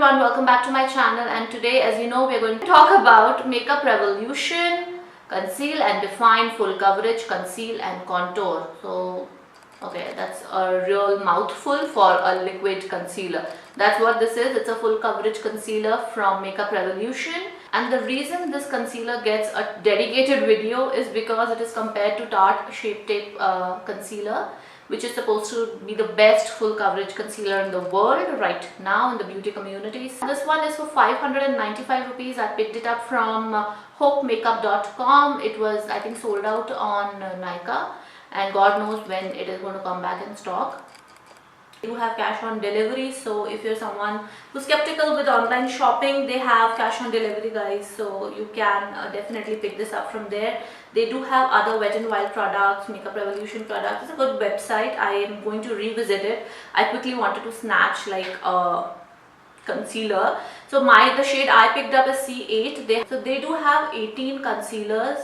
everyone, welcome back to my channel, and today, as you know, we are going to talk about Makeup Revolution Conceal and Define Full Coverage Conceal and Contour. So okay, that's a real mouthful for a liquid concealer. That's what this is. It's a full coverage concealer from Makeup Revolution, and the reason this concealer gets a dedicated video is because it is compared to Tarte Shape Tape concealer, which is supposed to be the best full coverage concealer in the world right now in the beauty community. This one is for 595 rupees. I picked it up from hopemakeup.com. It was, I think, sold out on Nykaa, and God knows when it is going to come back in stock. You have cash on delivery, so if you're someone who's skeptical with online shopping, they have cash on delivery, guys, so you can definitely pick this up from there. They do have other Wet n Wild products, Makeup Revolution products. It's a good website. I am going to revisit it. I quickly wanted to snatch like a concealer, so the shade I picked up is C8. They do have 18 concealers,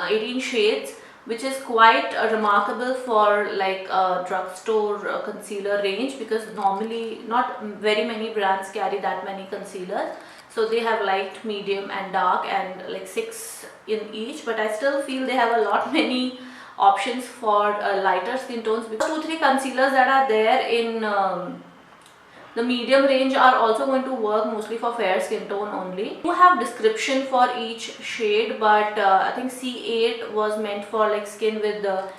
18 shades, which is quite remarkable for like a drugstore concealer range, because normally not very many brands carry that many concealers. So they have light, medium and dark, and like 6 in each, but I still feel they have a lot many options for lighter skin tones, because 2-3 concealers that are there in the medium range are also going to work mostly for fair skin tone only. You have description for each shade, but I think C8 was meant for like skin with the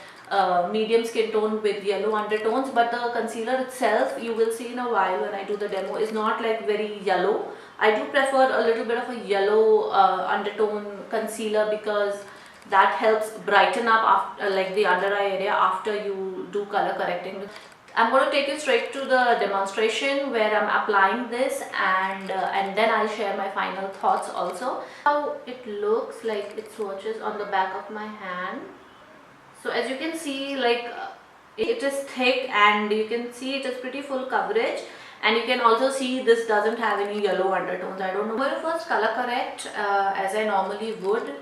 medium skin tone with yellow undertones, but the concealer itself, you will see in a while when I do the demo, is not like very yellow. I do prefer a little bit of a yellow undertone concealer, because that helps brighten up after, like the under eye area after you do color correcting. I'm going to take you straight to the demonstration where I'm applying this, and then I'll share my final thoughts also. How it looks like it swatches on the back of my hand. So as you can see, like it is thick, and you can see it is pretty full coverage, and you can also see this doesn't have any yellow undertones. I don't know. I'm going to first color correct as I normally would.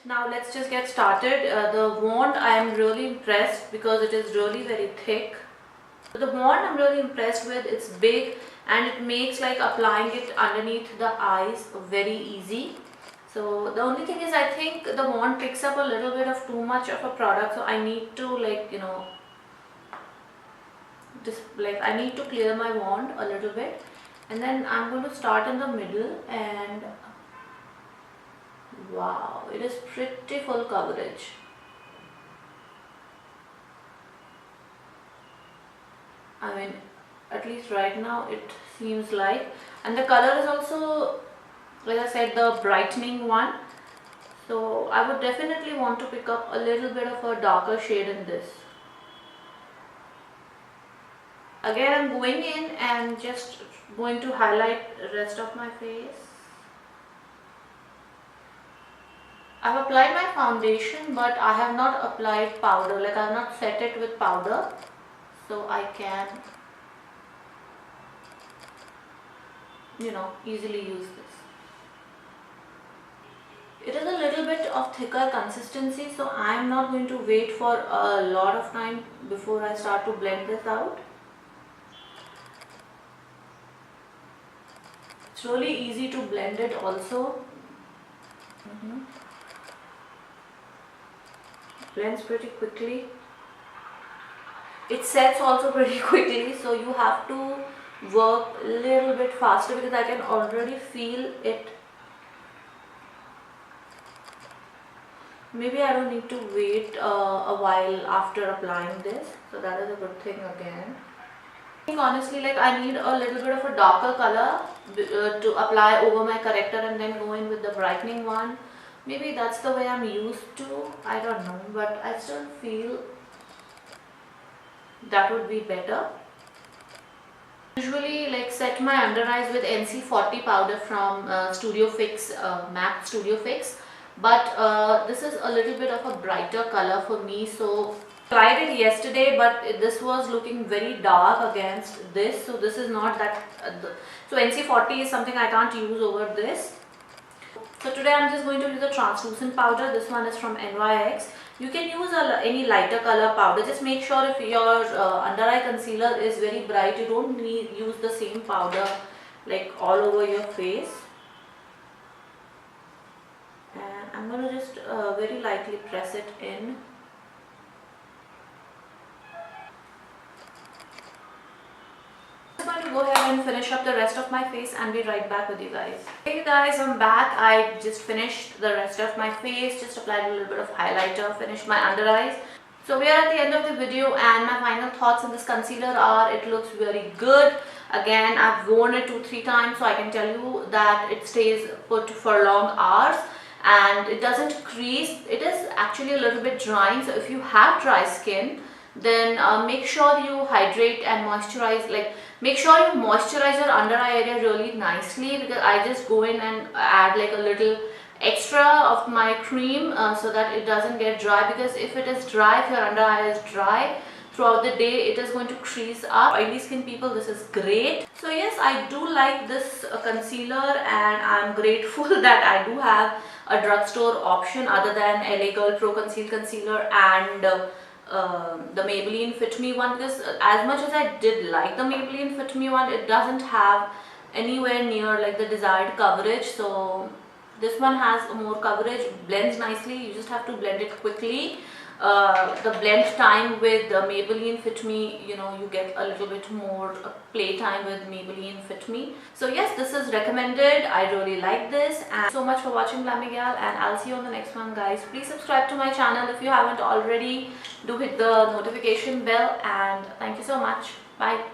Now let's just get started. The wand, I am really impressed because it is really very thick. The wand I'm really impressed with. It's big, and it makes like applying it underneath the eyes very easy. So the only thing is, I think the wand picks up a little bit of too much of a product, so I need to, like, you know, just like I need to clear my wand a little bit, and then I'm going to start in the middle, and wow, it is pretty full coverage. I mean, at least right now it seems like, and the color is also, like I said, the brightening one. So I would definitely want to pick up a little bit of a darker shade in this. Again, I'm going in and just going to highlight the rest of my face. I've applied my foundation, but I have not applied powder, like I have not set it with powder, so I can, you know, easily use this. It is a little bit of thicker consistency, so I am not going to wait for a lot of time before I start to blend this out. It's really easy to blend it also. Blends pretty quickly. It sets also pretty quickly, so you have to work a little bit faster, because I can already feel it. Maybe I don't need to wait a while after applying this, so that is a good thing again. I think honestly, like I need a little bit of a darker color to apply over my corrector, and then go in with the brightening one. Maybe that's the way I'm used to, I don't know, but I still feel that would be better. Usually like set my under eyes with NC40 powder from Studio Fix, MAC Studio Fix, but this is a little bit of a brighter color for me, so I tried it yesterday, but this was looking very dark against this, so this is not that, so NC40 is something I can't use over this. So today I'm just going to use a translucent powder. This one is from NYX, You can use any lighter color powder. Just make sure if your under eye concealer is very bright, you don't use the same powder like all over your face. And I'm going to just very lightly press it in. I'm going to go ahead and finish up the rest of my face and be right back with you guys. Hey guys, I'm back. I just finished the rest of my face, just applied a little bit of highlighter, finished my under eyes. So we are at the end of the video, and my final thoughts on this concealer are, it looks very good. Again, I've worn it 2-3 times, so I can tell you that it stays put for long hours and it doesn't crease. It is actually a little bit drying, so if you have dry skin, then make sure you hydrate and moisturize. Like, make sure you moisturize your under eye area really nicely, because I just go in and add like a little extra of my cream so that it doesn't get dry, because if it is dry, if your under eye is dry throughout the day, it is going to crease up. Oily skin people, this is great. So yes, I do like this concealer, and I'm grateful that I do have a drugstore option other than LA Girl Pro Conceal Concealer and the Maybelline Fit Me one, because as much as I did like the Maybelline Fit Me one, it doesn't have anywhere near like the desired coverage. So this one has more coverage, blends nicely, you just have to blend it quickly. The blend time with the Maybelline Fit Me, you know, you get a little bit more play time with Maybelline Fit Me. So yes, this is recommended. I really like this, and so much for watching glammegal, and I'll see you on the next one, guys. Please subscribe to my channel if you haven't already. Do hit the notification bell, and thank you so much. Bye.